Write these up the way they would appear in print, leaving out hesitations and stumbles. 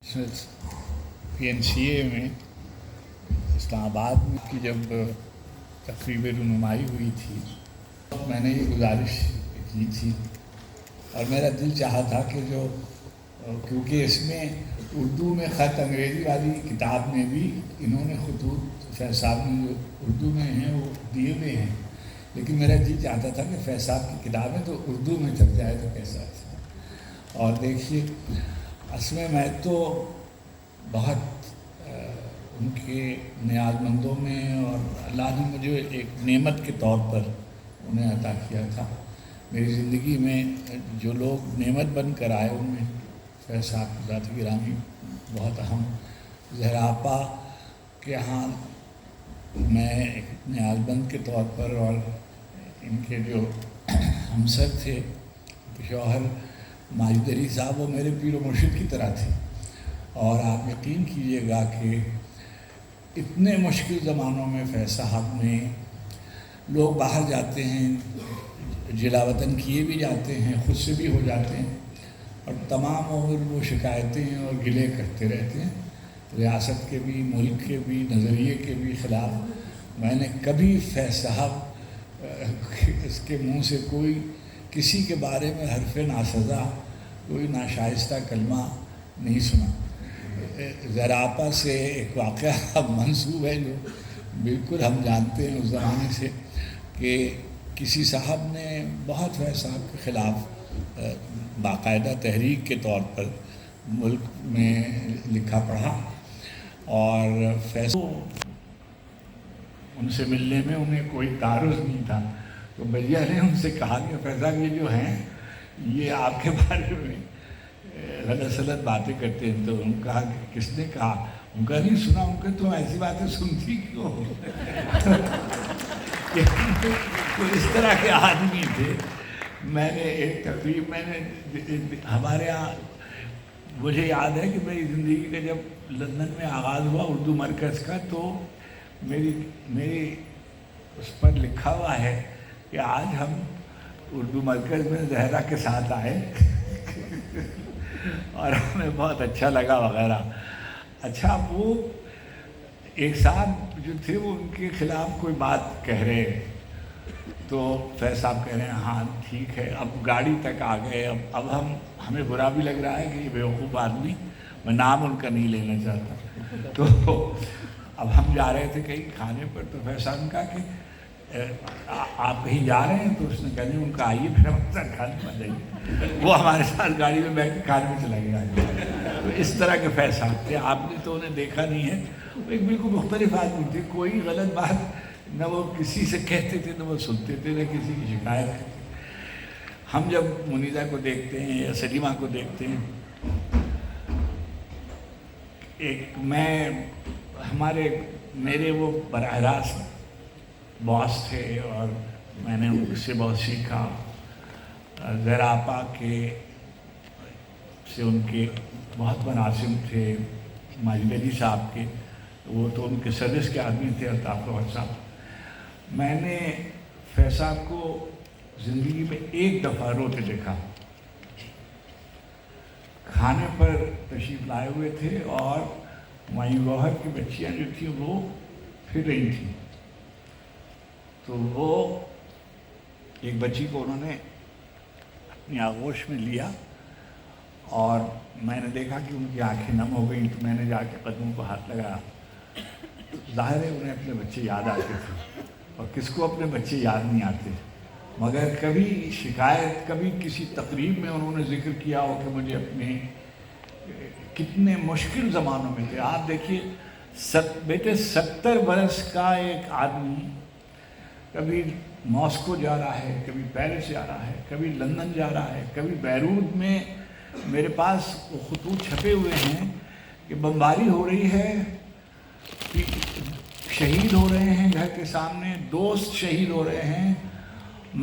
PNCA میں اسلام آباد میں کی جب تقریب رونمائی ہوئی تھی میں نے یہ گزارش کی تھی اور میرا دل چاہا تھا کہ جو کیونکہ اس میں اردو میں خط انگریزی والی کتاب میں بھی انہوں نے خطوط فیض صاحب نے جو اردو میں ہیں وہ دیے ہوئے ہیں، لیکن میرا دل چاہتا تھا کہ فیض صاحب کی کتابیں تو اردو میں چھپ جائے تو کیسا تھا۔ اور دیکھیے اصل میں تو بہت ان کے نیاز مندوں میں اور اللہ نے مجھے ایک نعمت کے طور پر انہیں عطا کیا تھا۔ میری زندگی میں جو لوگ نعمت بن کر آئے ان میں فیض صاحب کی ذات گرامی بہت اہم۔ زہرا آپا کے ہاں میں ایک نیاز بند کے طور پر، اور ان کے جو ہمسر تھے شوہر ماجد علی صاحب وہ میرے پیر و مرشد کی طرح تھے، اور آپ یقین کیجئے گا کہ اتنے مشکل زمانوں میں فیض صاحب نے لوگ باہر جاتے ہیں، جلا وطن کیے بھی جاتے ہیں، خود سے بھی ہو جاتے ہیں، اور تمام عمر وہ شکایتیں اور گلے کرتے رہتے ہیں ریاست کے بھی، ملک کے بھی، نظریے کے بھی خلاف۔ میں نے کبھی فیض صاحب اس کے منہ سے کوئی کسی کے بارے میں حرف ناسزا، کوئی ناشائستہ کلمہ نہیں سنا۔ زہرا آپا سے ایک واقعہ منسوب ہے جو بالکل ہم جانتے ہیں اس زمانے سے، کہ کسی صاحب نے بہت فیض صاحب کے خلاف باقاعدہ تحریک کے طور پر ملک میں لکھا پڑھا، اور فیض ان سے ملنے میں انہیں کوئی تعارض نہیں تھا، تو بھیا نے ان سے کہا کہ فیض صاحب یہ جو ہیں یہ آپ کے بارے میں غلط سلط باتیں کرتے ہیں۔ تو انہوں نے کہا کہ کس نے کہا؟ ان کا نہیں سنا۔ ان کا تو ایسی باتیں سنتی کیوں؟ تو اس طرح کے آدمی تھے۔ میں نے ایک تقریب ہمارے یہاں مجھے یاد ہے کہ میری زندگی کا جب لندن میں آغاز ہوا اردو مرکز کا، تو میری اس پر لکھا ہوا ہے کہ آج ہم اردو مرکز میں زہرا کے ساتھ آئے اور ہمیں بہت اچھا لگا وغیرہ۔ اچھا، وہ ایک صاحب جو تھے وہ ان کے خلاف کوئی بات کہہ رہے، تو فیض صاحب کہہ رہے ہیں ہاں ٹھیک ہے، اب گاڑی تک آ گئے، اب ہمیں برا بھی لگ رہا ہے کہ یہ بیوقوف آدمی، میں نام ان کا نہیں لینا چاہتا، تو اب ہم جا رہے تھے کہیں کھانے پر، تو فیض صاحب نے کہا کہ آپ کہیں جا رہے ہیں؟ تو اس نے کہا ان کا آئیے پھر ہم ساتھ کھانے پر جائیے۔ وہ ہمارے ساتھ گاڑی میں بیٹھ کے کھانے میں چلا گیا۔ تو اس طرح کے فیض صاحب تھے، آپ نے تو انہیں دیکھا نہیں ہے، وہ ایک بالکل مختلف آدمی تھے، کوئی غلط بات نہ وہ کسی سے کہتے تھے نہ وہ سنتے تھے نہ کسی کی شکایت کرتے۔ ہم جب منیزہ کو دیکھتے ہیں یا سلیمہ کو دیکھتے ہیں، میرے وہ براہ راست باس تھے اور میں نے ان سے بہت سیکھا۔ زہرا آپا سے ان کے بہت مناسب تھے، ماجد علی صاحب کے، وہ تو ان کے سروس کے آدمی تھے، الطاف گوہر صاحب۔ میں نے فیض صاحب کو زندگی میں ایک دفعہ روتے دیکھا، کھانے پر تشریف لائے ہوئے تھے اور معین گوہر کی بچیاں جو تھیں وہ پھر رہی تھیں، تو وہ ایک بچی کو انہوں نے اپنی آغوش میں لیا اور میں نے دیکھا کہ ان کی آنکھیں نم ہو گئیں، تو میں نے جا کے قدموں کو ہاتھ لگایا۔ ظاہر ہے انہیں اپنے بچے یاد آتے تھے، اور کس کو اپنے بچے یاد نہیں آتے، مگر کبھی شکایت، کبھی کسی تقریب میں انہوں نے ذکر کیا ہو کہ مجھے اپنے کتنے مشکل زمانوں میں تھے۔ آپ دیکھیے بیٹے 70 برس کا ایک آدمی کبھی ماسکو جا رہا ہے، کبھی پیرس جا رہا ہے، کبھی لندن جا رہا ہے، کبھی بیروت میں میرے پاس وہ خطوط چھپے ہوئے ہیں کہ بمباری ہو رہی ہے، شہید ہو رہے ہیں گھر کے سامنے، دوست شہید ہو رہے ہیں،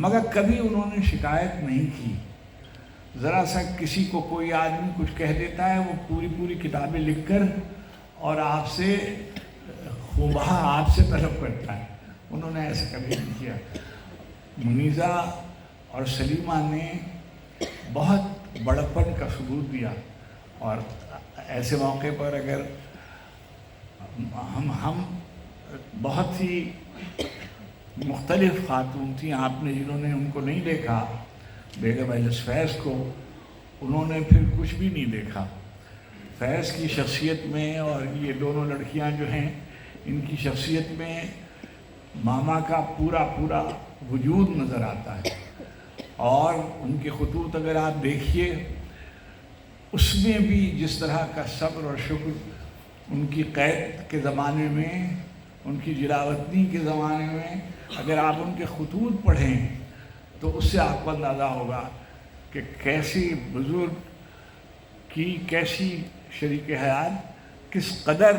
مگر کبھی انہوں نے شکایت نہیں کی۔ ذرا سا کسی کو کوئی آدمی کچھ کہہ دیتا ہے، وہ پوری کتابیں لکھ کر اور آپ سے خوبہ آپ سے طلب کرتا ہے، انہوں نے ایسا کبھی نہیں کیا۔ منیزہ اور سلیمہ نے بہت بڑپن کا ثبوت دیا، اور ایسے موقع پر اگر ہم بہت ہی مختلف خاتون تھیں، آپ نے جنہوں نے ان کو نہیں دیکھا، بیگم اجلس فیض کو، انہوں نے پھر کچھ بھی نہیں دیکھا۔ فیض کی شخصیت میں اور یہ دونوں لڑکیاں جو ہیں ان کی شخصیت میں ماما کا پورا وجود نظر آتا ہے، اور ان کے خطوط اگر آپ دیکھیے اس میں بھی جس طرح کا صبر اور شکر ان کی قید کے زمانے میں، ان کی جلاوطنی کے زمانے میں اگر آپ ان کے خطوط پڑھیں تو اس سے آپ کو اندازہ ہوگا کہ کیسی بزرگ کی، کیسی شریک حیات، کس قدر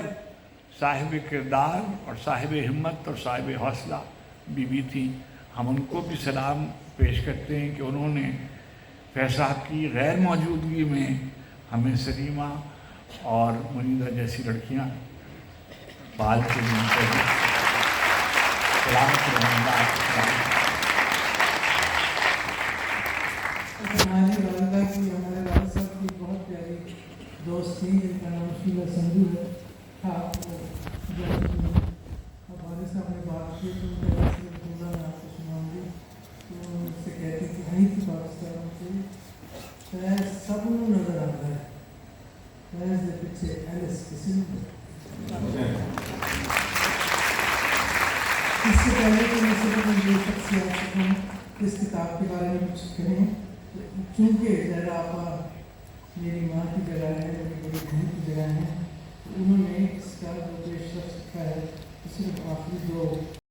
صاحب کردار اور صاحب ہمت اور صاحب حوصلہ بیوی تھی۔ ہم ان کو بھی سلام پیش کرتے ہیں کہ انہوں نے فیض صاحب کی غیر موجودگی میں ہمیں سلیمہ اور منیرہ جیسی لڑکیاں پال کے لیے سلامت رہنا۔ ہماری والدہ کی، ہمارے والد صاحب کی بہت پیاری دوست تھی جن کا نام شیلا سنجو تھا۔ اب والد صاحب نے بات کی تو ان کے پاس میں آپ کو سناؤں گی، تو ان سے کہتی تھی آئی تھی پاکستان سے، فیض سب کو نظر آتا ہے، فیض کے پیچھے ایلس کسی نے۔ اس سے پہلے کہ میں صرف یہ شخصیات کو اس کتاب کے بارے میں کچھ کہیں، چونکہ زہرا آپا میری ماں کی جگہ ہے، میری بڑی بہن کی جگہ ہے، تو انہوں نے اس کا جو پیش رفت ہے صرف آخری دو